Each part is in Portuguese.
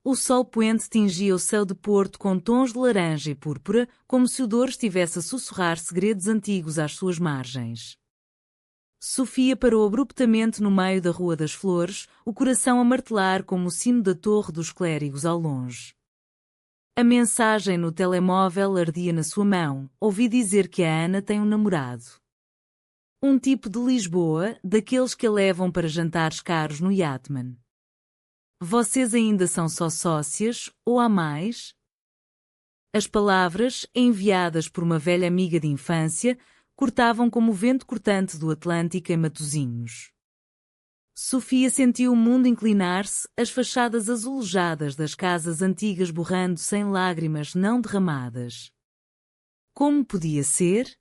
O sol poente tingia o céu de Porto com tons de laranja e púrpura, como se o Douro estivesse a sussurrar segredos antigos às suas margens. Sofia parou abruptamente no meio da Rua das Flores, o coração a martelar como o sino da Torre dos Clérigos ao longe. A mensagem no telemóvel ardia na sua mão. Ouvi dizer que a Ana tem um namorado. Um tipo de Lisboa, daqueles que a levam para jantares caros no Yatman. Vocês ainda são só sócias, ou há mais? As palavras, enviadas por uma velha amiga de infância, cortavam como o vento cortante do Atlântico em Matosinhos. Sofia sentiu o mundo inclinar-se, as fachadas azulejadas das casas antigas borrando sem lágrimas não derramadas. Como podia ser?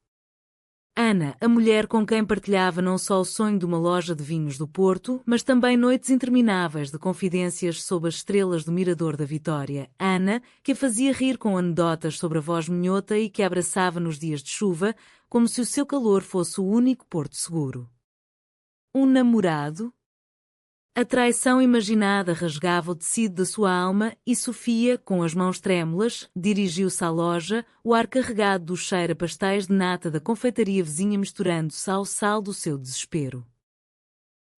Ana, a mulher com quem partilhava não só o sonho de uma loja de vinhos do Porto, mas também noites intermináveis de confidências sob as estrelas do Mirador da Vitória. Ana, que a fazia rir com anedotas sobre a voz minhota e que a abraçava nos dias de chuva, como se o seu calor fosse o único porto seguro. Um namorado? A traição imaginada rasgava o tecido da sua alma e Sofia, com as mãos trêmulas, dirigiu-se à loja, o ar carregado do cheiro a pastéis de nata da confeitaria vizinha misturando-se ao sal do seu desespero.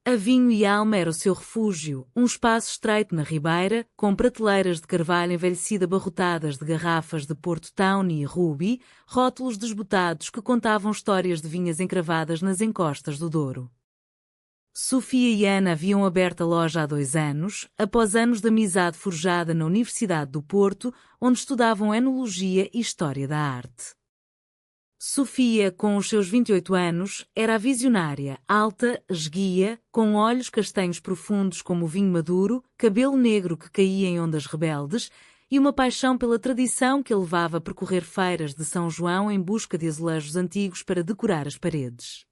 A Vinho e Alma era o seu refúgio, um espaço estreito na ribeira, com prateleiras de carvalho envelhecido abarrotadas de garrafas de Porto Tawny e Ruby, rótulos desbotados que contavam histórias de vinhas encravadas nas encostas do Douro. Sofia e Ana haviam aberto a loja há 2 anos, após anos de amizade forjada na Universidade do Porto, onde estudavam enologia e história da arte. Sofia, com os seus 28 anos, era a visionária, alta, esguia, com olhos castanhos profundos como o vinho maduro, cabelo negro que caía em ondas rebeldes e uma paixão pela tradição que a levava a percorrer feiras de São João em busca de azulejos antigos para decorar as paredes.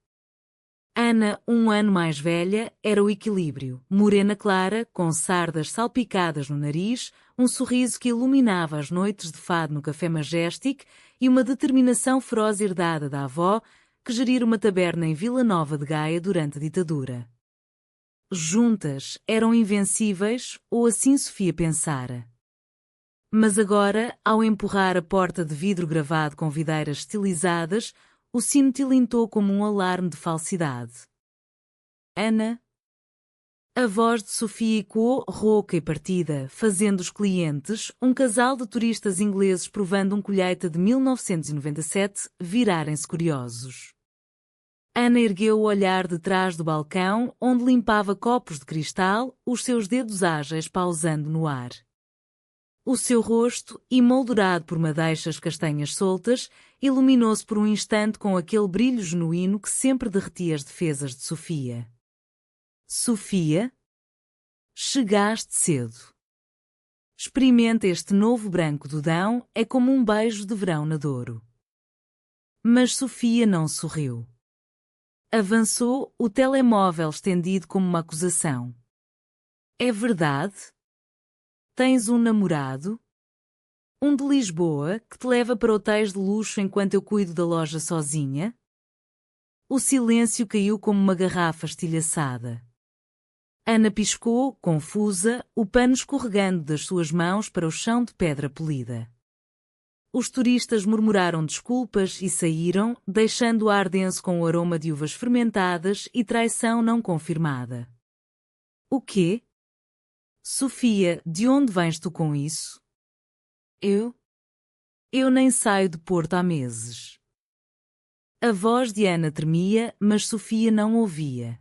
Ana, 1 ano mais velha, era o equilíbrio, morena clara, com sardas salpicadas no nariz, um sorriso que iluminava as noites de fado no Café Majestic e uma determinação feroz herdada da avó, que gerira uma taberna em Vila Nova de Gaia durante a ditadura. Juntas, eram invencíveis, ou assim Sofia pensara. Mas agora, ao empurrar a porta de vidro gravado com videiras estilizadas, o sino tilintou como um alarme de falsidade. Ana? A voz de Sofia ecoou rouca e partida, fazendo os clientes, um casal de turistas ingleses provando um colheita de 1997, virarem-se curiosos. Ana ergueu o olhar de trás do balcão, onde limpava copos de cristal, os seus dedos ágeis pausando no ar. O seu rosto, emoldurado por madeixas castanhas soltas, iluminou-se por um instante com aquele brilho genuíno que sempre derretia as defesas de Sofia. Sofia? Chegaste cedo. Experimenta este novo branco do Dão, é como um beijo de verão na Douro. Mas Sofia não sorriu. Avançou, o telemóvel estendido como uma acusação. É verdade? Tens um namorado? Um de Lisboa, que te leva para hotéis de luxo enquanto eu cuido da loja sozinha? O silêncio caiu como uma garrafa estilhaçada. Ana piscou, confusa, o pano escorregando das suas mãos para o chão de pedra polida. Os turistas murmuraram desculpas e saíram, deixando o ar denso com o aroma de uvas fermentadas e traição não confirmada. O quê? Sofia, de onde vens tu com isso? Eu? Eu nem saio de Porto há meses. A voz de Ana tremia, mas Sofia não ouvia.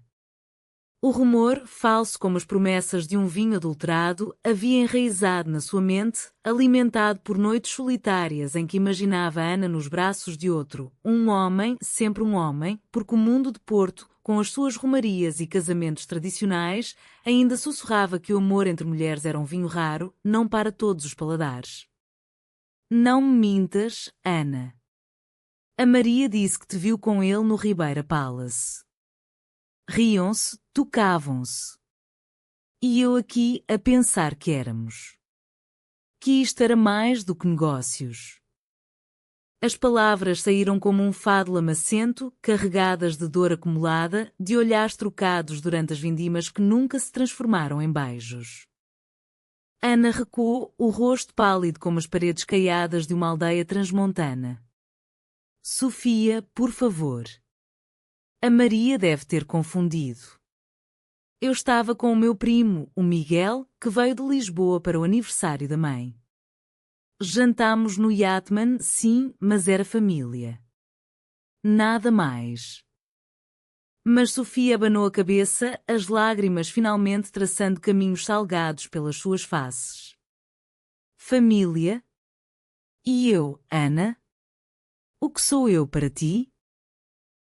O rumor, falso como as promessas de um vinho adulterado, havia enraizado na sua mente, alimentado por noites solitárias em que imaginava Ana nos braços de outro, um homem, sempre um homem, porque o mundo de Porto, com as suas romarias e casamentos tradicionais, ainda sussurrava que o amor entre mulheres era um vinho raro, não para todos os paladares. Não me mintas, Ana. A Maria disse que te viu com ele no Ribeira Palace. Riam-se, tocavam-se. E eu aqui a pensar que éramos. Que isto era mais do que negócios. As palavras saíram como um fado lamacento, carregadas de dor acumulada, de olhares trocados durante as vindimas que nunca se transformaram em beijos. Ana recuou, o rosto pálido como as paredes caiadas de uma aldeia transmontana. Sofia, por favor. A Maria deve ter confundido. Eu estava com o meu primo, o Miguel, que veio de Lisboa para o aniversário da mãe. Jantámos no Yatman, sim, mas era família. Nada mais. Mas Sofia abanou a cabeça, as lágrimas finalmente traçando caminhos salgados pelas suas faces. Família? E eu, Ana? O que sou eu para ti?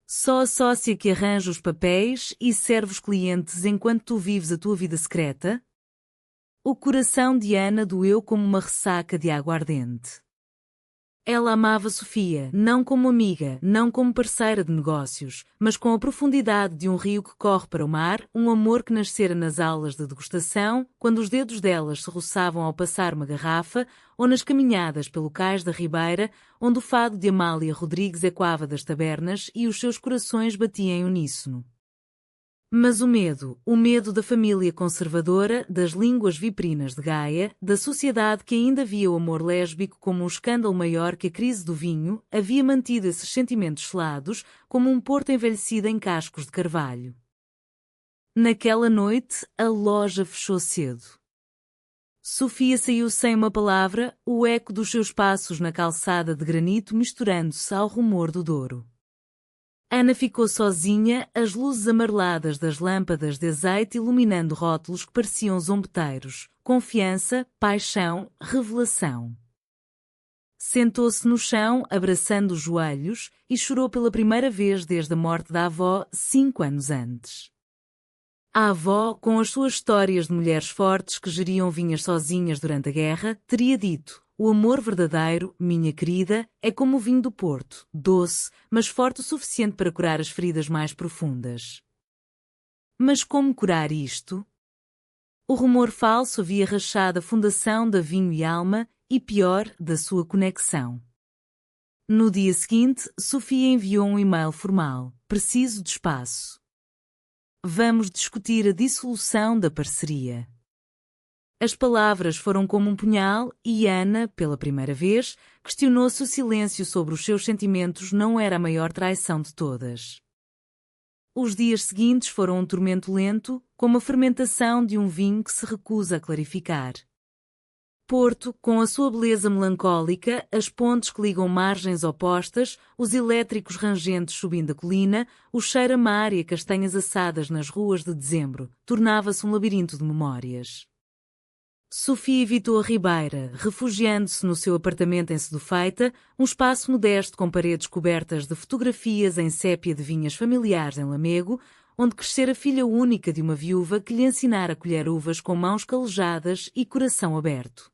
Só a sócia que arranja os papéis e serve os clientes enquanto tu vives a tua vida secreta? O coração de Ana doeu como uma ressaca de aguardente. Ela amava Sofia, não como amiga, não como parceira de negócios, mas com a profundidade de um rio que corre para o mar, um amor que nascera nas aulas de degustação, quando os dedos delas se roçavam ao passar uma garrafa, ou nas caminhadas pelo cais da Ribeira, onde o fado de Amália Rodrigues ecoava das tabernas e os seus corações batiam em uníssono. Mas o medo da família conservadora, das línguas viprinas de Gaia, da sociedade que ainda via o amor lésbico como um escândalo maior que a crise do vinho, havia mantido esses sentimentos selados como um porto envelhecido em cascos de carvalho. Naquela noite, a loja fechou cedo. Sofia saiu sem uma palavra, o eco dos seus passos na calçada de granito misturando-se ao rumor do Douro. Ana ficou sozinha, as luzes amareladas das lâmpadas de azeite iluminando rótulos que pareciam zombeteiros, confiança, paixão, revelação. Sentou-se no chão, abraçando os joelhos, e chorou pela primeira vez desde a morte da avó, 5 anos antes. A avó, com as suas histórias de mulheres fortes que geriam vinhas sozinhas durante a guerra, teria dito: o amor verdadeiro, minha querida, é como o vinho do Porto, doce, mas forte o suficiente para curar as feridas mais profundas. Mas como curar isto? O rumor falso havia rachado a fundação da Vinho e Alma, e pior, da sua conexão. No dia seguinte, Sofia enviou um e-mail formal: preciso de espaço. Vamos discutir a dissolução da parceria. As palavras foram como um punhal e Ana, pela primeira vez, questionou se o silêncio sobre os seus sentimentos não era a maior traição de todas. Os dias seguintes foram um tormento lento, como a fermentação de um vinho que se recusa a clarificar. Porto, com a sua beleza melancólica, as pontes que ligam margens opostas, os elétricos rangentes subindo a colina, o cheiro a mar e a castanhas assadas nas ruas de dezembro, tornava-se um labirinto de memórias. Sofia evitou a Ribeira, refugiando-se no seu apartamento em Sedufeita, um espaço modesto com paredes cobertas de fotografias em sépia de vinhas familiares em Lamego, onde crescera a filha única de uma viúva que lhe ensinara a colher uvas com mãos calejadas e coração aberto.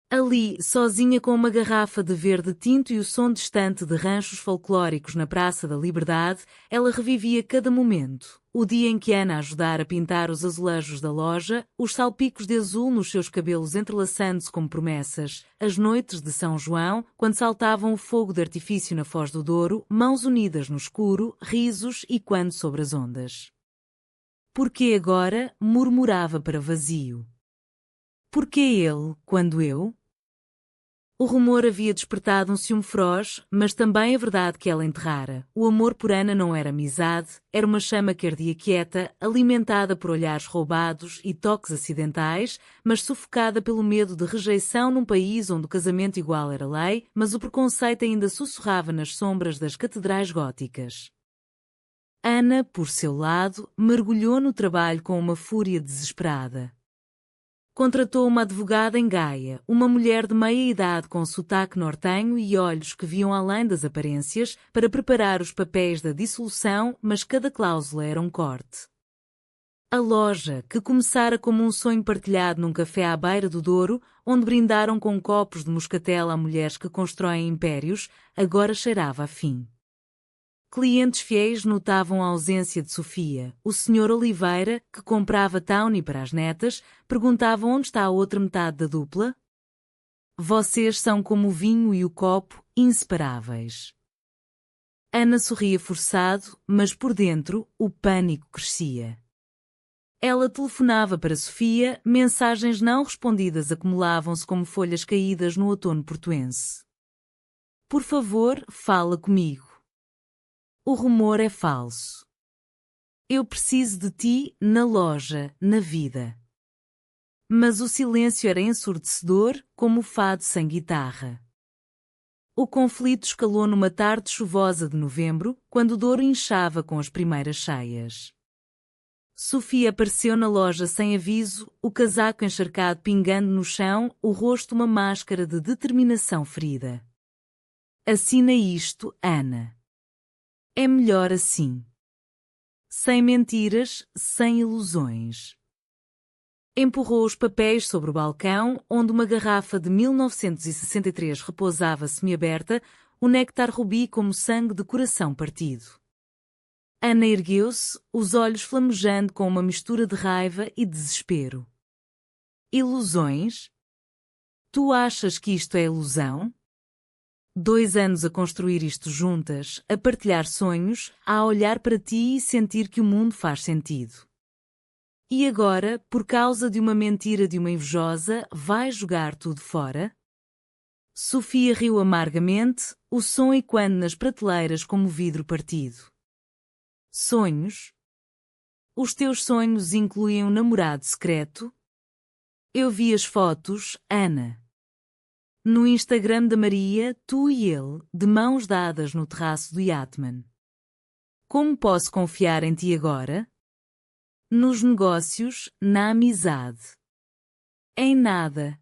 Ali, sozinha com uma garrafa de verde tinto e o som distante de ranchos folclóricos na Praça da Liberdade, ela revivia cada momento. O dia em que Ana ajudara a pintar os azulejos da loja, os salpicos de azul nos seus cabelos entrelaçando-se como promessas, as noites de São João, quando saltavam o fogo de artifício na Foz do Douro, mãos unidas no escuro, risos e quando sobre as ondas. Porque agora murmurava para vazio? Porque ele, quando eu? O rumor havia despertado um ciúme feroz, mas também a verdade que ela enterrara. O amor por Ana não era amizade, era uma chama que ardia quieta, alimentada por olhares roubados e toques acidentais, mas sufocada pelo medo de rejeição num país onde o casamento igual era lei, mas o preconceito ainda sussurrava nas sombras das catedrais góticas. Ana, por seu lado, mergulhou no trabalho com uma fúria desesperada. Contratou uma advogada em Gaia, uma mulher de meia-idade com sotaque nortenho e olhos que viam além das aparências, para preparar os papéis da dissolução, mas cada cláusula era um corte. A loja, que começara como um sonho partilhado num café à beira do Douro, onde brindaram com copos de moscatel a mulheres que constroem impérios, agora cheirava a fim. Clientes fiéis notavam a ausência de Sofia. O Sr. Oliveira, que comprava Tawny para as netas, perguntava onde está a outra metade da dupla. Vocês são como o vinho e o copo, inseparáveis. Ana sorria forçado, mas por dentro, o pânico crescia. Ela telefonava para Sofia, mensagens não respondidas acumulavam-se como folhas caídas no outono portuense. Por favor, fala comigo. O rumor é falso. Eu preciso de ti, na loja, na vida. Mas o silêncio era ensurdecedor, como o fado sem guitarra. O conflito escalou numa tarde chuvosa de novembro, quando o Douro inchava com as primeiras cheias. Sofia apareceu na loja sem aviso, o casaco encharcado pingando no chão, o rosto uma máscara de determinação ferida. Assina isto, Ana. É melhor assim. Sem mentiras, sem ilusões. Empurrou os papéis sobre o balcão, onde uma garrafa de 1963 repousava semiaberta, o néctar rubi como sangue de coração partido. Ana ergueu-se, os olhos flamejando com uma mistura de raiva e desespero. Ilusões? Tu achas que isto é ilusão? 2 anos a construir isto juntas, a partilhar sonhos, a olhar para ti e sentir que o mundo faz sentido. E agora, por causa de uma mentira de uma invejosa, vais jogar tudo fora? Sofia riu amargamente, o som ecoando nas prateleiras como vidro partido. Sonhos? Os teus sonhos incluem um namorado secreto? Eu vi as fotos, Ana. No Instagram da Maria, tu e ele, de mãos dadas no terraço do Yatman. Como posso confiar em ti agora? Nos negócios, na amizade. Em nada.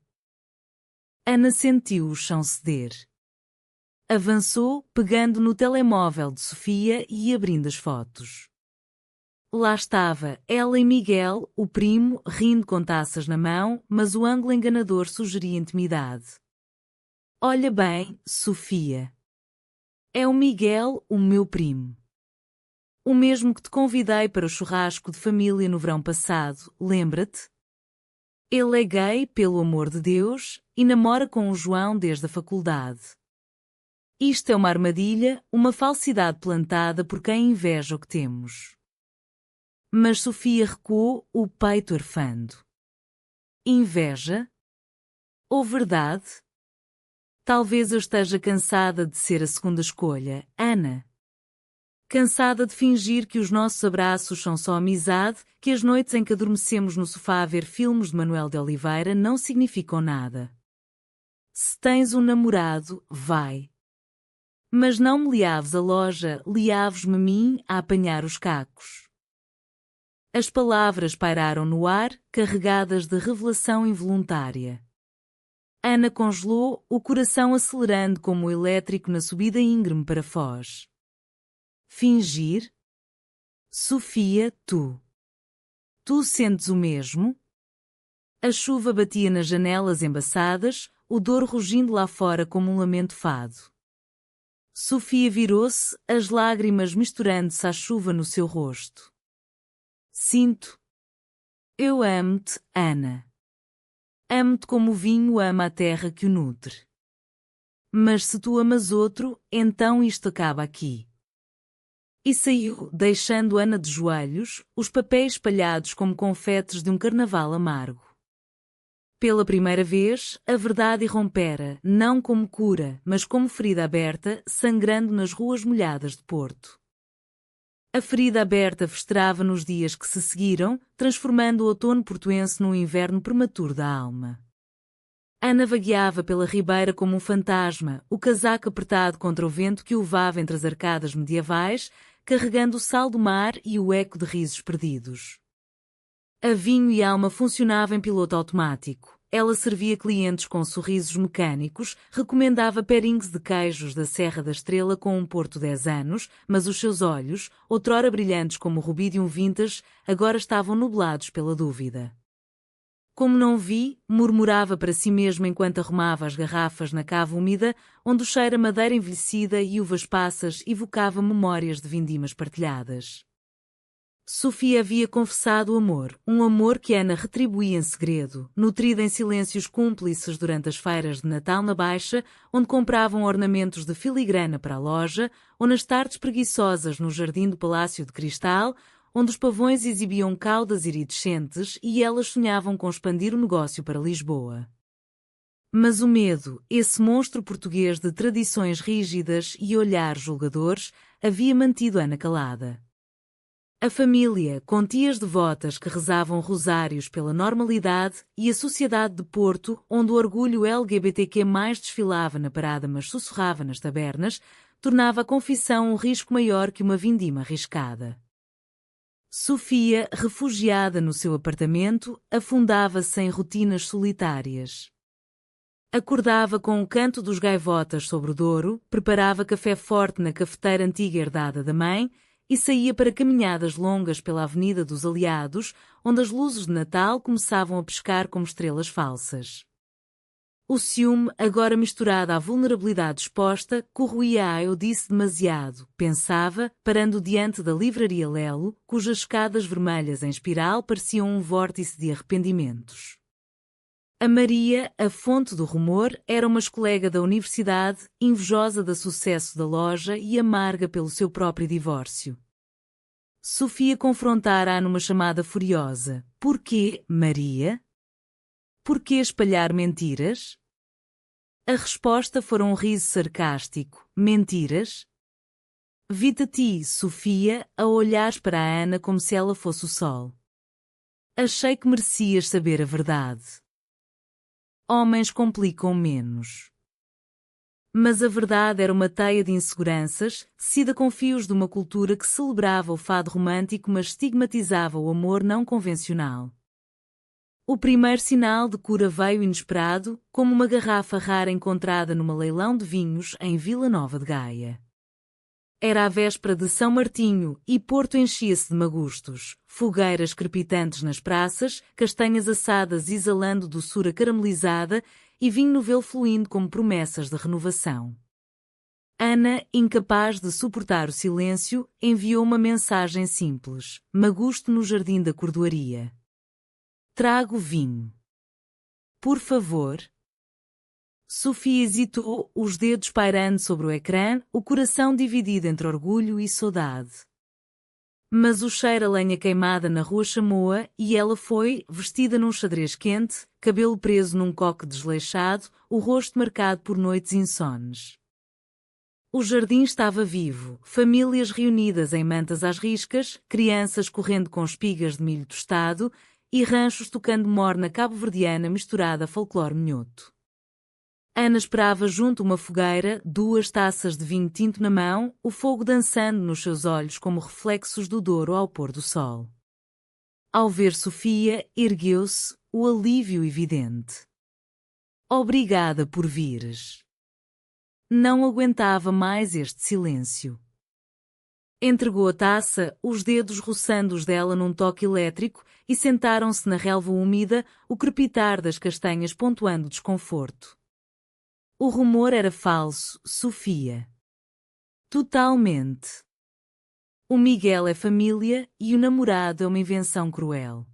Ana sentiu o chão ceder. Avançou, pegando no telemóvel de Sofia e abrindo as fotos. Lá estava, ela e Miguel, o primo, rindo com taças na mão, mas o ângulo enganador sugeria intimidade. Olha bem, Sofia. É o Miguel, o meu primo. O mesmo que te convidei para o churrasco de família no verão passado, lembra-te? Ele é gay, pelo amor de Deus, e namora com o João desde a faculdade. Isto é uma armadilha, uma falsidade plantada por quem inveja o que temos. Mas Sofia recuou, o peito arfando. Inveja? Ou verdade? Talvez eu esteja cansada de ser a segunda escolha, Ana. Cansada de fingir que os nossos abraços são só amizade, que as noites em que adormecemos no sofá a ver filmes de Manuel de Oliveira não significam nada. Se tens um namorado, vai. Mas não me liaves a loja, liaves-me a mim a apanhar os cacos. As palavras pairaram no ar, carregadas de revelação involuntária. Ana congelou, o coração acelerando como o elétrico na subida íngreme para Foz. Fingir? Sofia, tu. Tu sentes o mesmo? A chuva batia nas janelas embaçadas, o Douro rugindo lá fora como um lamento fado. Sofia virou-se, as lágrimas misturando-se à chuva no seu rosto. Sinto. Eu amo-te, Ana. Amo-te como o vinho ama a terra que o nutre. Mas se tu amas outro, então isto acaba aqui. E saiu, deixando Ana de joelhos, os papéis espalhados como confetes de um carnaval amargo. Pela primeira vez, a verdade irrompera, não como cura, mas como ferida aberta, sangrando nas ruas molhadas de Porto. A ferida aberta festejava nos dias que se seguiram, transformando o outono portuense num inverno prematuro da alma. Ana vagueava pela ribeira como um fantasma, o casaco apertado contra o vento que o levava entre as arcadas medievais, carregando o sal do mar e o eco de risos perdidos. A vinho e alma funcionava em piloto automático. Ela servia clientes com sorrisos mecânicos, recomendava pairings de queijos da Serra da Estrela com um Porto 10 anos, mas os seus olhos, outrora brilhantes como o rubi de um vintage, agora estavam nublados pela dúvida. Como não vi, murmurava para si mesma enquanto arrumava as garrafas na cava úmida, onde o cheiro a madeira envelhecida e uvas passas evocava memórias de vindimas partilhadas. Sofia havia confessado o amor, um amor que Ana retribuía em segredo, nutrida em silêncios cúmplices durante as feiras de Natal na Baixa, onde compravam ornamentos de filigrana para a loja, ou nas tardes preguiçosas no jardim do Palácio de Cristal, onde os pavões exibiam caudas iridescentes e elas sonhavam com expandir o negócio para Lisboa. Mas o medo, esse monstro português de tradições rígidas e olhares julgadores, havia mantido Ana calada. A família, com tias devotas que rezavam rosários pela normalidade, e a sociedade de Porto, onde o orgulho LGBTQ+ desfilava na parada mas sussurrava nas tabernas, tornava a confissão um risco maior que uma vindima arriscada. Sofia, refugiada no seu apartamento, afundava-se em rotinas solitárias. Acordava com o canto dos gaivotas sobre o Douro, preparava café forte na cafeteira antiga herdada da mãe e saía para caminhadas longas pela Avenida dos Aliados, onde as luzes de Natal começavam a piscar como estrelas falsas. O ciúme, agora misturado à vulnerabilidade exposta, corroía a eu disse demasiado, pensava, parando diante da livraria Lelo, cujas escadas vermelhas em espiral pareciam um vórtice de arrependimentos. A Maria, a fonte do rumor, era uma ex-colega da universidade, invejosa do sucesso da loja e amarga pelo seu próprio divórcio. Sofia confrontara-a numa chamada furiosa. Porquê, Maria? Porquê espalhar mentiras? A resposta fora um riso sarcástico. Mentiras? Vi-te a ti, Sofia, a olhares para a Ana como se ela fosse o sol. Achei que merecias saber a verdade. Homens complicam menos. Mas a verdade era uma teia de inseguranças, tecida com fios de uma cultura que celebrava o fado romântico mas estigmatizava o amor não convencional. O primeiro sinal de cura veio inesperado, como uma garrafa rara encontrada numa leilão de vinhos em Vila Nova de Gaia. Era a véspera de São Martinho e Porto enchia-se de magustos, fogueiras crepitantes nas praças, castanhas assadas exalando doçura caramelizada e vinho novelo fluindo como promessas de renovação. Ana, incapaz de suportar o silêncio, enviou uma mensagem simples: Magusto no jardim da cordoaria. Trago vinho. Por favor. Sofia hesitou, os dedos pairando sobre o ecrã, o coração dividido entre orgulho e saudade. Mas o cheiro a lenha queimada na rua chamou-a e ela foi, vestida num xadrez quente, cabelo preso num coque desleixado, o rosto marcado por noites insones. O jardim estava vivo, famílias reunidas em mantas às riscas, crianças correndo com espigas de milho tostado e ranchos tocando morna cabo-verdiana misturada a folclore minhoto. Ana esperava junto uma fogueira, 2 taças de vinho tinto na mão, o fogo dançando nos seus olhos como reflexos do Douro ao pôr do sol. Ao ver Sofia, ergueu-se, o alívio evidente. Obrigada por vires. Não aguentava mais este silêncio. Entregou a taça, os dedos roçando os dela num toque elétrico, e sentaram-se na relva úmida, o crepitar das castanhas pontuando desconforto. O rumor era falso, Sofia. Totalmente. O Miguel é família e o namorado é uma invenção cruel.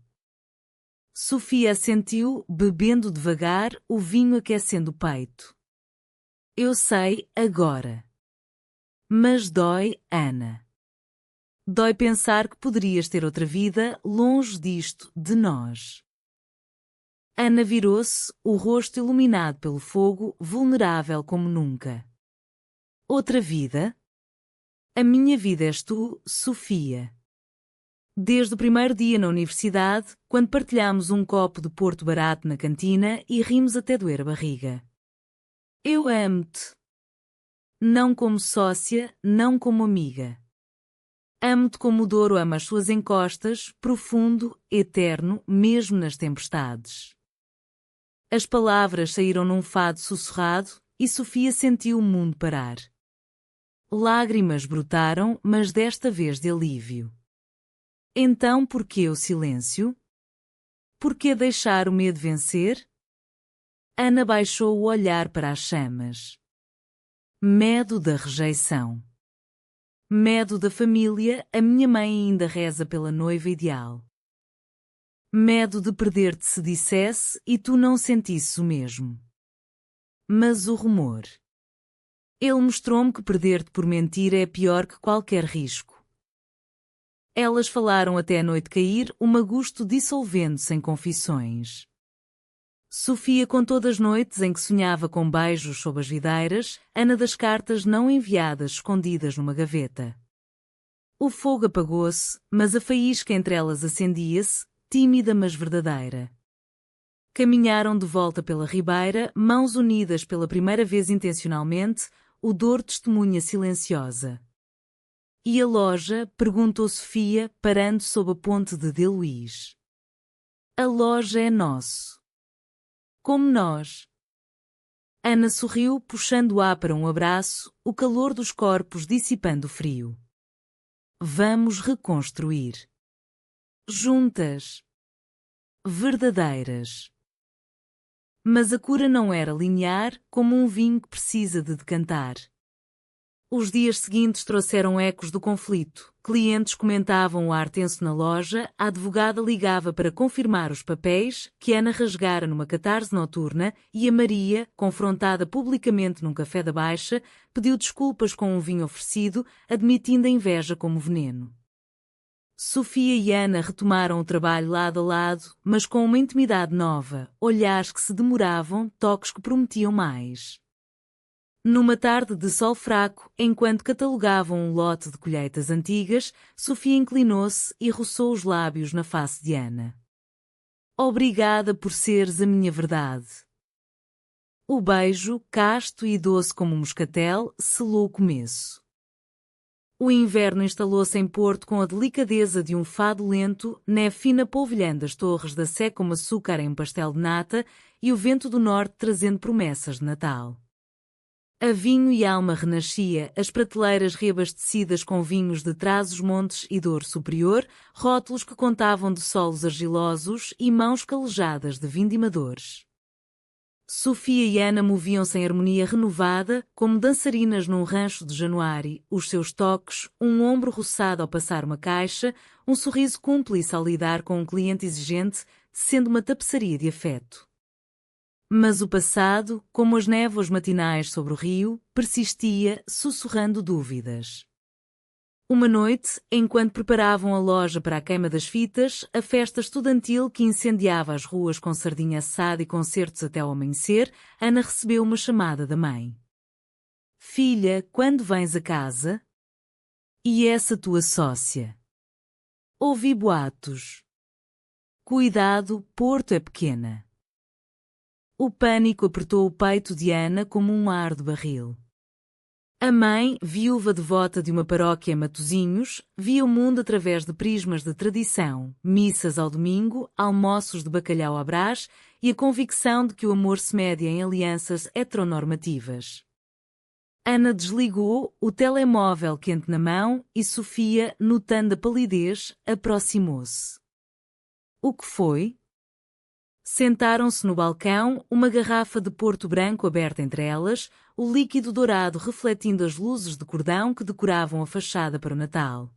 Sofia assentiu, bebendo devagar, o vinho aquecendo o peito. Eu sei, agora. Mas dói, Ana. Dói pensar que poderias ter outra vida, longe disto, de nós. Ana virou-se, o rosto iluminado pelo fogo, vulnerável como nunca. Outra vida? A minha vida és tu, Sofia. Desde o primeiro dia na universidade, quando partilhámos um copo de Porto barato na cantina e rimos até doer a barriga. Eu amo-te. Não como sócia, não como amiga. Amo-te como o Douro ama as suas encostas, profundo, eterno, mesmo nas tempestades. As palavras saíram num fado sussurrado, e Sofia sentiu o mundo parar. Lágrimas brotaram, mas desta vez de alívio. Então por que o silêncio? Por que deixar o medo vencer? Ana baixou o olhar para as chamas. Medo da rejeição. Medo da família, a minha mãe ainda reza pela noiva ideal. Medo de perder-te se dissesse e tu não sentisses o mesmo. Mas o rumor. Ele mostrou-me que perder-te por mentira é pior que qualquer risco. Elas falaram até a noite cair, o magusto dissolvendo-se em confissões. Sofia contou das noites em que sonhava com beijos sob as videiras, Ana das cartas não enviadas escondidas numa gaveta. O fogo apagou-se, mas a faísca entre elas acendia-se, tímida mas verdadeira. Caminharam de volta pela ribeira, mãos unidas pela primeira vez intencionalmente, o dor testemunha silenciosa. E a loja? Perguntou Sofia, parando sob a ponte de Luís. A loja é nosso. Como nós. Ana sorriu, puxando-a para um abraço, o calor dos corpos dissipando o frio. Vamos reconstruir. Juntas. Verdadeiras. Mas a cura não era linear, como um vinho que precisa de decantar. Os dias seguintes trouxeram ecos do conflito. Clientes comentavam o ar tenso na loja, a advogada ligava para confirmar os papéis, que Ana rasgara numa catarse noturna, e a Maria, confrontada publicamente num café da Baixa, pediu desculpas com um vinho oferecido, admitindo a inveja como veneno. Sofia e Ana retomaram o trabalho lado a lado, mas com uma intimidade nova, olhares que se demoravam, toques que prometiam mais. Numa tarde de sol fraco, enquanto catalogavam um lote de colheitas antigas, Sofia inclinou-se e roçou os lábios na face de Ana. Obrigada por seres a minha verdade. O beijo, casto e doce como um moscatel, selou o começo. O inverno instalou-se em Porto com a delicadeza de um fado lento, neve fina polvilhando as torres da Sé como açúcar em um pastel de nata e o vento do norte trazendo promessas de Natal. A vinho e alma renascia, as prateleiras reabastecidas com vinhos de Trás-os-Montes e Douro Superior, rótulos que contavam de solos argilosos e mãos calejadas de vindimadores. Sofia e Ana moviam-se em harmonia renovada, como dançarinas num rancho de Januário, os seus toques, um ombro roçado ao passar uma caixa, um sorriso cúmplice ao lidar com um cliente exigente, sendo uma tapeçaria de afeto. Mas o passado, como as névoas matinais sobre o rio, persistia, sussurrando dúvidas. Uma noite, enquanto preparavam a loja para a queima das fitas, a festa estudantil que incendiava as ruas com sardinha assada e concertos até ao amanhecer, Ana recebeu uma chamada da mãe. Filha, quando vens a casa? E essa tua sócia? Ouvi boatos. Cuidado, Porto é pequena. O pânico apertou o peito de Ana como um ar de barril. A mãe, viúva devota de uma paróquia em Matosinhos, via o mundo através de prismas de tradição, missas ao domingo, almoços de bacalhau à brás e a convicção de que o amor se mede em alianças heteronormativas. Ana desligou, o telemóvel quente na mão, e Sofia, notando a palidez, aproximou-se. O que foi? Sentaram-se no balcão, uma garrafa de Porto Branco aberta entre elas, o líquido dourado refletindo as luzes de cordão que decoravam a fachada para o Natal.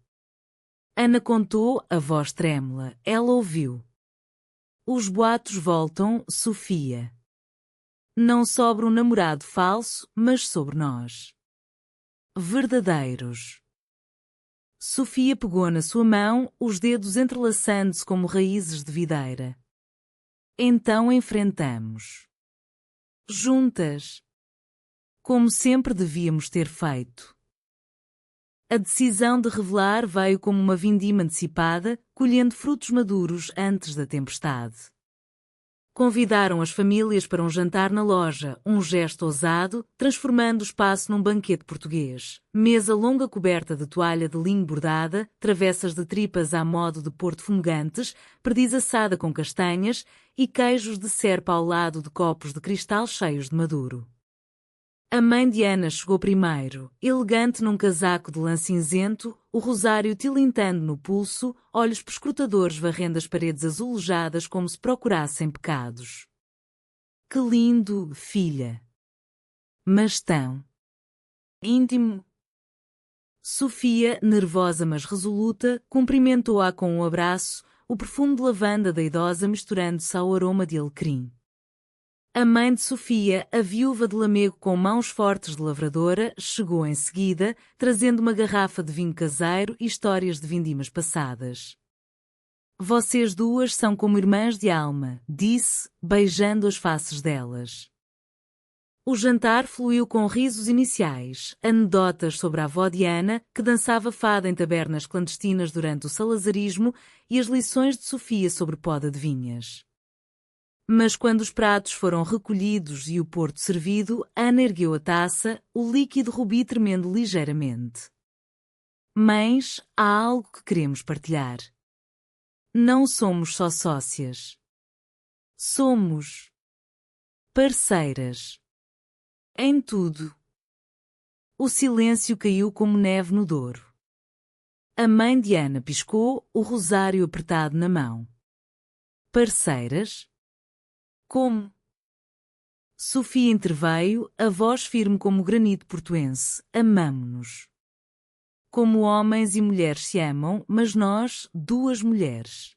Ana contou, a voz trêmula. Ela ouviu. Os boatos voltam, Sofia. Não sobre um namorado falso, mas sobre nós. Verdadeiros. Sofia pegou na sua mão, os dedos entrelaçando-se como raízes de videira. Então enfrentamos. Juntas. Como sempre devíamos ter feito. A decisão de revelar veio como uma vindima antecipada, colhendo frutos maduros antes da tempestade. Convidaram as famílias para um jantar na loja, um gesto ousado, transformando o espaço num banquete português. Mesa longa coberta de toalha de linho bordada, travessas de tripas à modo de Porto fumegantes, perdiz assada com castanhas e queijos de serpa ao lado de copos de cristal cheios de maduro. A mãe de Ana chegou primeiro, elegante num casaco de lã cinzento, o rosário tilintando no pulso, olhos perscrutadores varrendo as paredes azulejadas como se procurassem pecados. Que lindo, filha! Mas tão íntimo. Sofia, nervosa mas resoluta, cumprimentou-a com um abraço, o perfume de lavanda da idosa misturando-se ao aroma de alecrim. A mãe de Sofia, a viúva de Lamego com mãos fortes de lavradora, chegou em seguida, trazendo uma garrafa de vinho caseiro e histórias de vindimas passadas. Vocês duas são como irmãs de alma, disse, beijando as faces delas. O jantar fluiu com risos iniciais, anedotas sobre a avó Diana, que dançava fada em tabernas clandestinas durante o salazarismo, e as lições de Sofia sobre poda de vinhas. Mas quando os pratos foram recolhidos e o porto servido, Ana ergueu a taça, o líquido rubi tremendo ligeiramente. Mães, há algo que queremos partilhar. Não somos só sócias. Somos parceiras. Em tudo. O silêncio caiu como neve no Douro. A mãe de Ana piscou, o rosário apertado na mão. Parceiras? Como? Sofia interveio, a voz firme como o granito portuense. Amamo-nos. Como homens e mulheres se amam, mas nós, duas mulheres.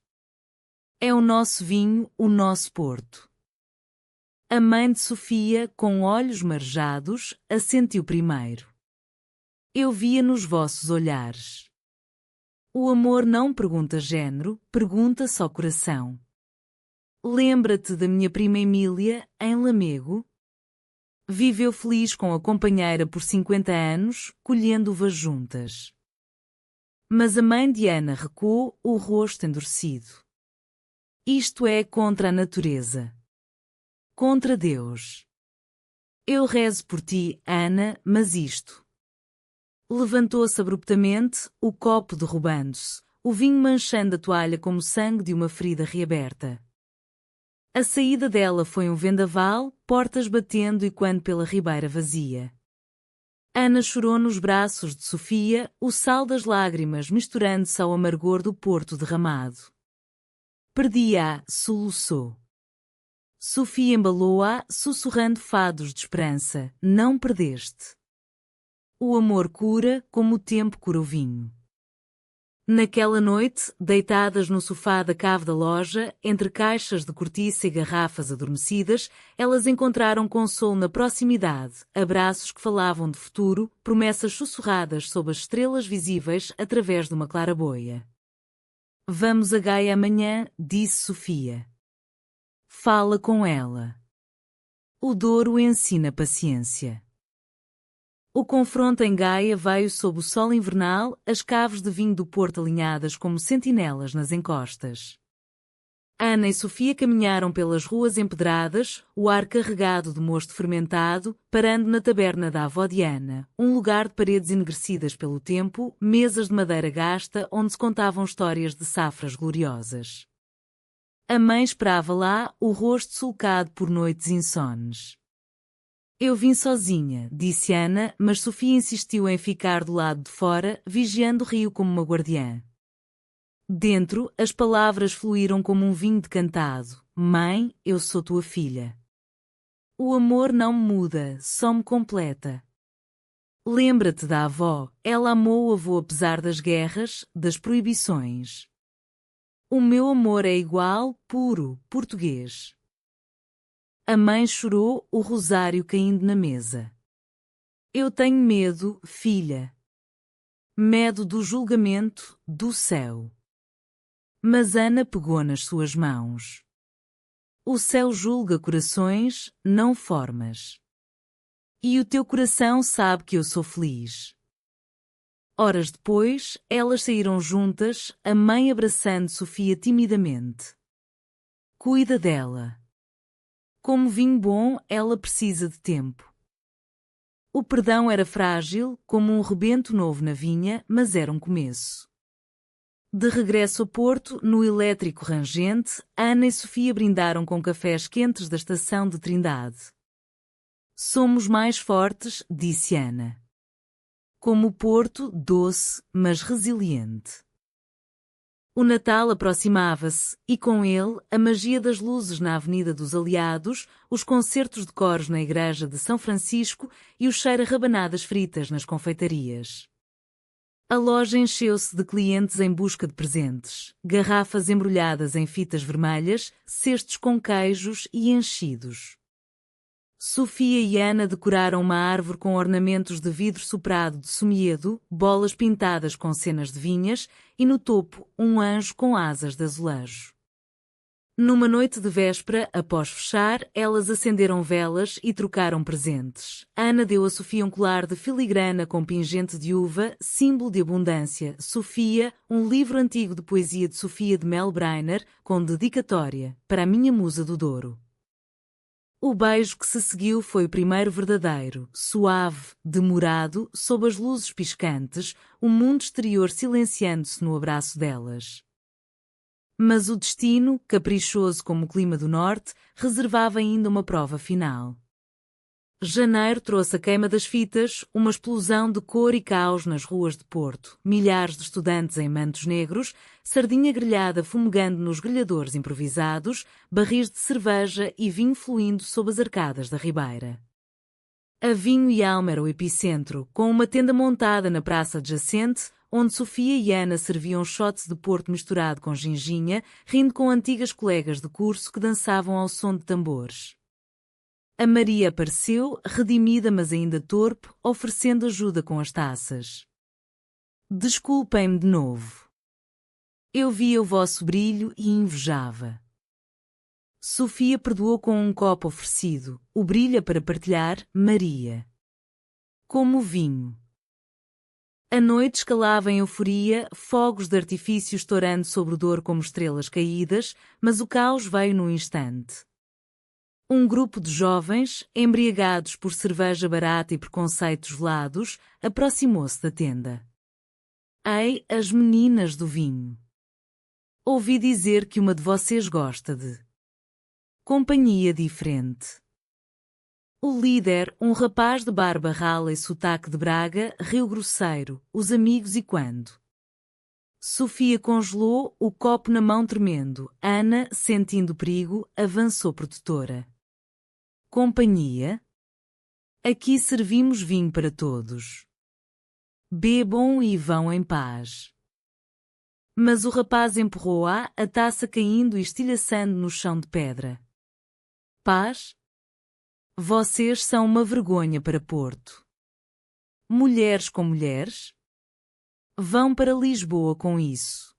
É o nosso vinho, o nosso porto. A mãe de Sofia, com olhos marejados, assentiu primeiro. Eu via nos vossos olhares. O amor não pergunta género, pergunta só coração. Lembra-te da minha prima Emília, em Lamego? Viveu feliz com a companheira por 50 anos, colhendo uvas juntas. Mas a mãe de Ana recuou, o rosto endurecido. Isto é contra a natureza. Contra Deus. Eu rezo por ti, Ana, mas isto. Levantou-se abruptamente, o copo derrubando-se, o vinho manchando a toalha como sangue de uma ferida reaberta. A saída dela foi um vendaval, portas batendo e quando pela ribeira vazia. Ana chorou nos braços de Sofia, o sal das lágrimas misturando-se ao amargor do porto derramado. Perdi-a, soluçou. Sofia embalou-a, sussurrando fados de esperança. Não perdeste. O amor cura, como o tempo cura o vinho. Naquela noite, deitadas no sofá da cave da loja, entre caixas de cortiça e garrafas adormecidas, elas encontraram consolo na proximidade, abraços que falavam de futuro, promessas sussurradas sob as estrelas visíveis através de uma claraboia. Vamos a Gaia amanhã, disse Sofia. Fala com ela. O Douro ensina paciência. O confronto em Gaia veio sob o sol invernal, as caves de vinho do porto alinhadas como sentinelas nas encostas. Ana e Sofia caminharam pelas ruas empedradas, o ar carregado de mosto fermentado, parando na taberna da avó Diana, um lugar de paredes enegrecidas pelo tempo, mesas de madeira gasta onde se contavam histórias de safras gloriosas. A mãe esperava lá, o rosto sulcado por noites insones. Eu vim sozinha, disse Ana, mas Sofia insistiu em ficar do lado de fora, vigiando o rio como uma guardiã. Dentro, as palavras fluíram como um vinho decantado. Mãe, eu sou tua filha. O amor não me muda, só me completa. Lembra-te da avó, ela amou o avô apesar das guerras, das proibições. O meu amor é igual, puro, português. A mãe chorou, o rosário caindo na mesa. Eu tenho medo, filha. Medo do julgamento, do céu. Mas Ana pegou nas suas mãos. O céu julga corações, não formas. E o teu coração sabe que eu sou feliz. Horas depois, elas saíram juntas, a mãe abraçando Sofia timidamente. Cuida dela. Como vinho bom, ela precisa de tempo. O perdão era frágil, como um rebento novo na vinha, mas era um começo. De regresso ao Porto, no elétrico rangente, Ana e Sofia brindaram com cafés quentes da estação de Trindade. Somos mais fortes, disse Ana. Como o Porto, doce, mas resiliente. O Natal aproximava-se, e com ele, a magia das luzes na Avenida dos Aliados, os concertos de coros na Igreja de São Francisco e o cheiro a rabanadas fritas nas confeitarias. A loja encheu-se de clientes em busca de presentes, garrafas embrulhadas em fitas vermelhas, cestos com queijos e enchidos. Sofia e Ana decoraram uma árvore com ornamentos de vidro soprado de somiedo, bolas pintadas com cenas de vinhas e no topo um anjo com asas de azulejo. Numa noite de véspera, após fechar, elas acenderam velas e trocaram presentes. Ana deu a Sofia um colar de filigrana com pingente de uva, símbolo de abundância. Sofia, um livro antigo de poesia de Sofia de Melbreiner, com dedicatória, para a minha musa do Douro. O beijo que se seguiu foi o primeiro verdadeiro, suave, demorado, sob as luzes piscantes, o mundo exterior silenciando-se no abraço delas. Mas o destino, caprichoso como o clima do norte, reservava ainda uma prova final. Janeiro trouxe a queima das fitas, uma explosão de cor e caos nas ruas de Porto, milhares de estudantes em mantos negros, sardinha grelhada fumegando nos grelhadores improvisados, barris de cerveja e vinho fluindo sob as arcadas da Ribeira. A Vinho e Alma era o epicentro, com uma tenda montada na praça adjacente, onde Sofia e Ana serviam shots de Porto misturado com ginginha, rindo com antigas colegas de curso que dançavam ao som de tambores. A Maria apareceu, redimida mas ainda torpe, oferecendo ajuda com as taças. Desculpem-me de novo. Eu via o vosso brilho e invejava. Sofia perdoou com um copo oferecido, o brilho para partilhar, Maria. Como o vinho. A noite escalava em euforia, fogos de artifício estourando sobre o Douro como estrelas caídas, mas o caos veio num instante. Um grupo de jovens, embriagados por cerveja barata e preconceitos velados, aproximou-se da tenda. Ei, as meninas do vinho! Ouvi dizer que uma de vocês gosta de companhia diferente. O líder, um rapaz de barba rala e sotaque de Braga, riu grosseiro, os amigos e quando. Sofia congelou, o copo na mão tremendo. Ana, sentindo perigo, avançou protetora. Companhia? Aqui servimos vinho para todos. Bebam e vão em paz. Mas o rapaz empurrou-a, a taça caindo e estilhaçando no chão de pedra. Paz? Vocês são uma vergonha para Porto. Mulheres com mulheres? Vão para Lisboa com isso.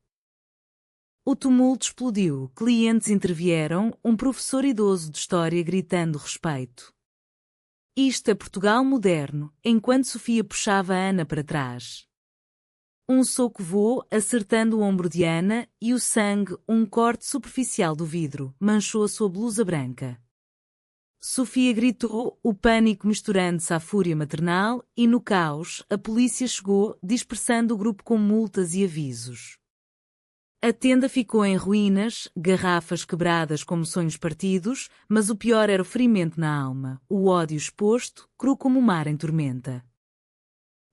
O tumulto explodiu, clientes intervieram, um professor idoso de história gritando respeito. Isto é Portugal moderno, enquanto Sofia puxava a Ana para trás. Um soco voou, acertando o ombro de Ana, e o sangue, um corte superficial do vidro, manchou a sua blusa branca. Sofia gritou, o pânico misturando-se à fúria maternal, e no caos, a polícia chegou, dispersando o grupo com multas e avisos. A tenda ficou em ruínas, garrafas quebradas como sonhos partidos, mas o pior era o ferimento na alma, o ódio exposto, cru como o mar em tormenta.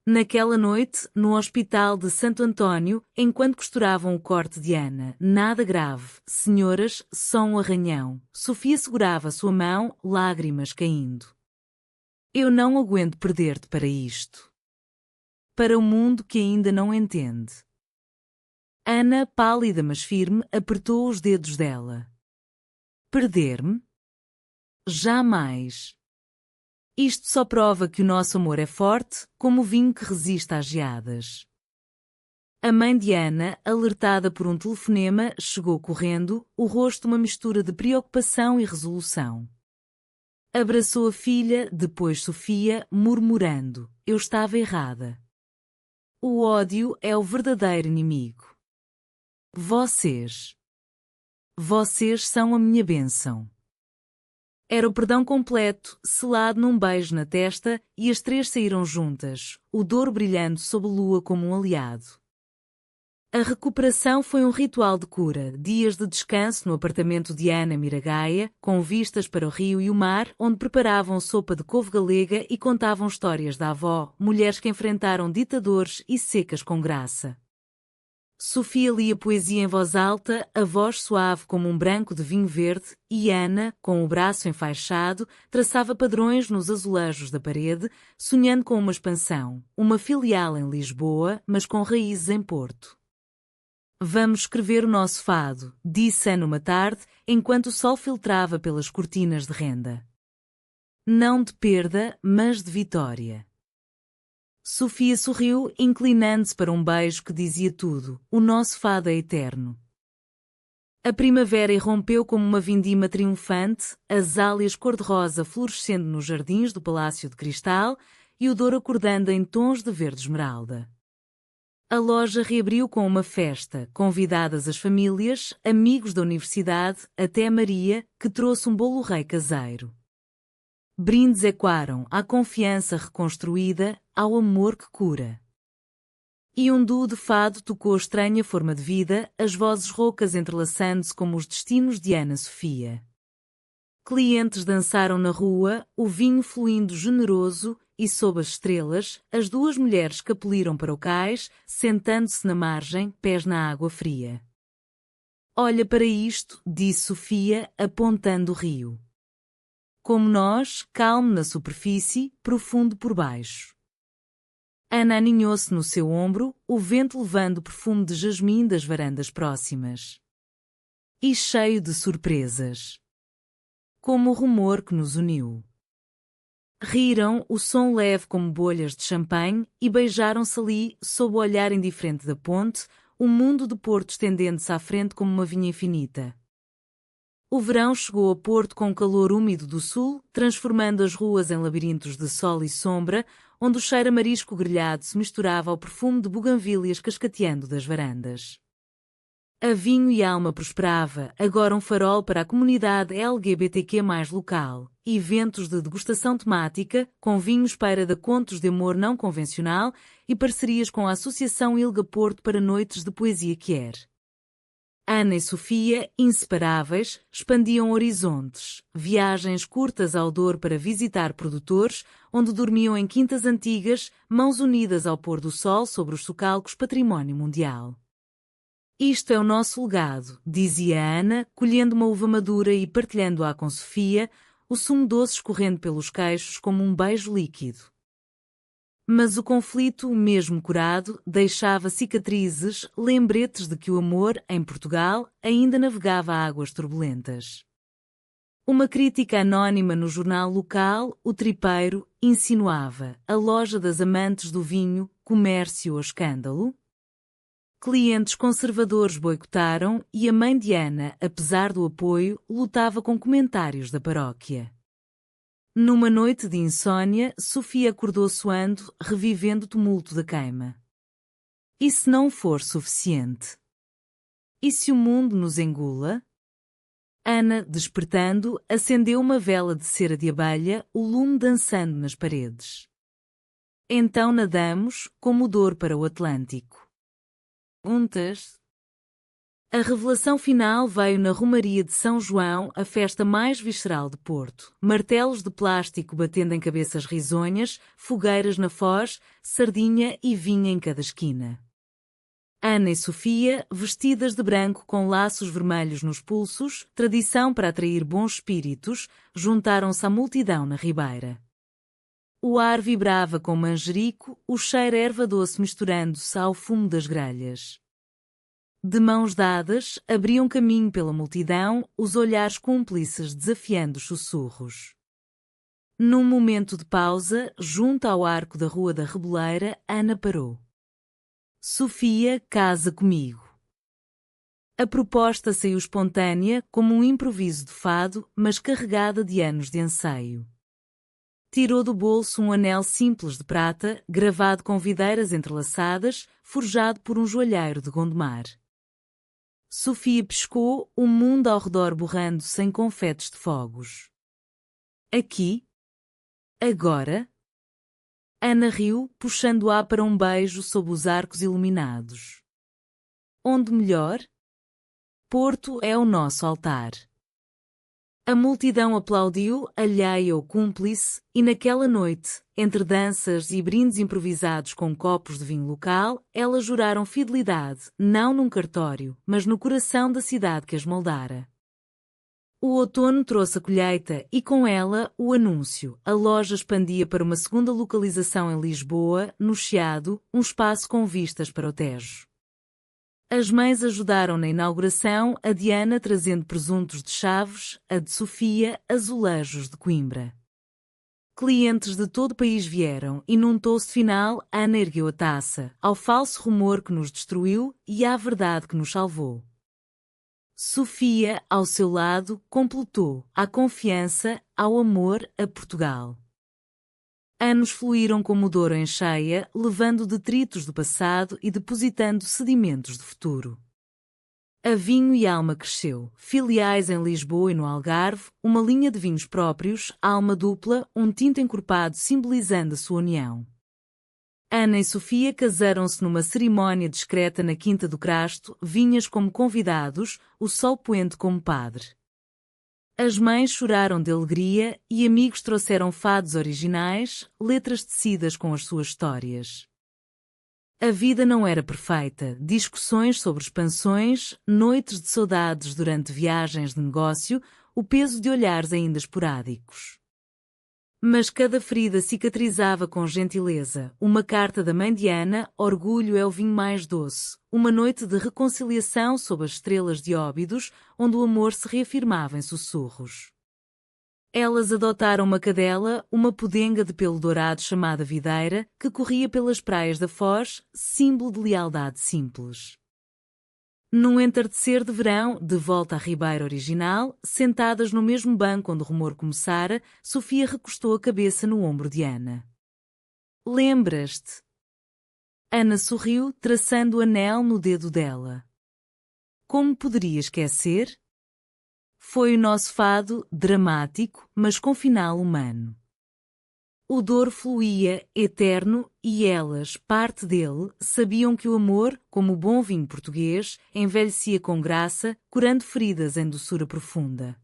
Naquela noite, no hospital de Santo António, enquanto costuravam o corte de Ana, nada grave, senhoras, só um arranhão. Sofia segurava sua mão, lágrimas caindo. Eu não aguento perder-te para isto. Para o mundo que ainda não entende. Ana, pálida mas firme, apertou os dedos dela. Perder-me? Jamais. Isto só prova que o nosso amor é forte, como o vinho que resiste às geadas. A mãe de Ana, alertada por um telefonema, chegou correndo, o rosto uma mistura de preocupação e resolução. Abraçou a filha, depois Sofia, murmurando, eu estava errada. O ódio é o verdadeiro inimigo. Vocês são a minha bênção. Era o perdão completo, selado num beijo na testa, e as três saíram juntas, o Douro brilhando sob a lua como um aliado. A recuperação foi um ritual de cura, dias de descanso no apartamento de Ana Miragaia, com vistas para o rio e o mar, onde preparavam sopa de couve galega e contavam histórias da avó, mulheres que enfrentaram ditadores e secas com graça. Sofia lia poesia em voz alta, a voz suave como um branco de vinho verde, e Ana, com o braço enfaixado, traçava padrões nos azulejos da parede, sonhando com uma expansão, uma filial em Lisboa, mas com raízes em Porto. Vamos escrever o nosso fado, disse Ana uma tarde, enquanto o sol filtrava pelas cortinas de renda. Não de perda, mas de vitória. Sofia sorriu, inclinando-se para um beijo que dizia tudo: o nosso fado é eterno. A primavera irrompeu como uma vindima triunfante, as álias cor-de-rosa florescendo nos jardins do Palácio de Cristal e o Douro acordando em tons de verde esmeralda. A loja reabriu com uma festa, convidadas as famílias, amigos da universidade, até a Maria, que trouxe um bolo rei caseiro. Brindes ecoaram à confiança reconstruída, ao amor que cura. E um duo de fado tocou estranha forma de vida, as vozes roucas entrelaçando-se como os destinos de Ana Sofia. Clientes dançaram na rua, o vinho fluindo generoso, e sob as estrelas, as duas mulheres capeliram para o cais, sentando-se na margem, pés na água fria. Olha para isto, disse Sofia, apontando o rio. Como nós, calmo na superfície, profundo por baixo. Ana aninhou-se no seu ombro, o vento levando o perfume de jasmim das varandas próximas. E cheio de surpresas. Como o rumor que nos uniu. Riram, o som leve como bolhas de champanhe, e beijaram-se ali, sob o olhar indiferente da ponte, o mundo de Porto estendendo-se à frente como uma vinha infinita. O verão chegou a Porto com o calor úmido do sul, transformando as ruas em labirintos de sol e sombra, onde o cheiro a marisco grelhado se misturava ao perfume de buganvílias cascateando das varandas. A Vinho e Alma prosperava, agora um farol para a comunidade LGBTQ+ local, eventos de degustação temática, com vinhos para dar contos de amor não convencional e parcerias com a Associação Ilga Porto para noites de poesia queer. Ana e Sofia, inseparáveis, expandiam horizontes, viagens curtas ao Douro para visitar produtores, onde dormiam em quintas antigas, mãos unidas ao pôr do sol sobre os socalcos património mundial. Isto é o nosso legado, dizia Ana, colhendo uma uva madura e partilhando-a com Sofia, o sumo doce escorrendo pelos queixos como um beijo líquido. Mas o conflito, mesmo curado, deixava cicatrizes, lembretes de que o amor, em Portugal, ainda navegava águas turbulentas. Uma crítica anónima no jornal local, O Tripeiro, insinuava: a loja das amantes do vinho, comércio ou escândalo? Clientes conservadores boicotaram e a mãe de Ana, apesar do apoio, lutava com comentários da paróquia. Numa noite de insônia, Sofia acordou suando, revivendo o tumulto da queima. E se não for suficiente? E se o mundo nos engula? Ana, despertando, acendeu uma vela de cera de abelha, o lume dançando nas paredes. Então nadamos, como o Douro para o Atlântico. Juntas. A revelação final veio na Romaria de São João, a festa mais visceral de Porto. Martelos de plástico batendo em cabeças risonhas, fogueiras na foz, sardinha e vinho em cada esquina. Ana e Sofia, vestidas de branco com laços vermelhos nos pulsos, tradição para atrair bons espíritos, juntaram-se à multidão na ribeira. O ar vibrava com manjerico, o cheiro a erva doce misturando-se ao fumo das grelhas. De mãos dadas, abriam caminho pela multidão, os olhares cúmplices desafiando os sussurros. Num momento de pausa, junto ao arco da Rua da Reboleira, Ana parou. Sofia, casa comigo. A proposta saiu espontânea, como um improviso de fado, mas carregada de anos de anseio. Tirou do bolso um anel simples de prata, gravado com videiras entrelaçadas, forjado por um joalheiro de Gondomar. Sofia piscou, o mundo ao redor borrando-se em confetes de fogos. Aqui? Agora? Ana riu, puxando-a para um beijo sob os arcos iluminados. Onde melhor? Porto é o nosso altar. A multidão aplaudiu, alheia ou cúmplice, e naquela noite, entre danças e brindes improvisados com copos de vinho local, elas juraram fidelidade, não num cartório, mas no coração da cidade que as moldara. O outono trouxe a colheita e, com ela, o anúncio. A loja expandia para uma segunda localização em Lisboa, no Chiado, um espaço com vistas para o Tejo. As mães ajudaram na inauguração, a de Ana trazendo presuntos de Chaves, a de Sofia, azulejos de Coimbra. Clientes de todo o país vieram e num toast final Ana ergueu a taça, ao falso rumor que nos destruiu e à verdade que nos salvou. Sofia, ao seu lado, completou, à confiança, ao amor, a Portugal. Anos fluíram como o Douro em cheia, levando detritos do passado e depositando sedimentos do futuro. A Vinho e Alma cresceu, filiais em Lisboa e no Algarve, uma linha de vinhos próprios, alma dupla, um tinto encorpado simbolizando a sua união. Ana e Sofia casaram-se numa cerimónia discreta na Quinta do Crasto, vinhas como convidados, o sol poente como padre. As mães choraram de alegria e amigos trouxeram fados originais, letras tecidas com as suas histórias. A vida não era perfeita, discussões sobre expansões, noites de saudades durante viagens de negócio, o peso de olhares ainda esporádicos. Mas cada ferida cicatrizava com gentileza. Uma carta da mãe de Ana, orgulho é o vinho mais doce. Uma noite de reconciliação sob as estrelas de Óbidos, onde o amor se reafirmava em sussurros. Elas adotaram uma cadela, uma podenga de pelo dourado chamada Videira, que corria pelas praias da Foz, símbolo de lealdade simples. Num entardecer de verão, de volta à ribeira original, sentadas no mesmo banco onde o rumor começara, Sofia recostou a cabeça no ombro de Ana. Lembras-te? Ana sorriu, traçando o anel no dedo dela. Como poderia esquecer? Foi o nosso fado, dramático, mas com final humano. O Douro fluía, eterno, e elas, parte dele, sabiam que o amor, como o bom vinho português, envelhecia com graça, curando feridas em doçura profunda.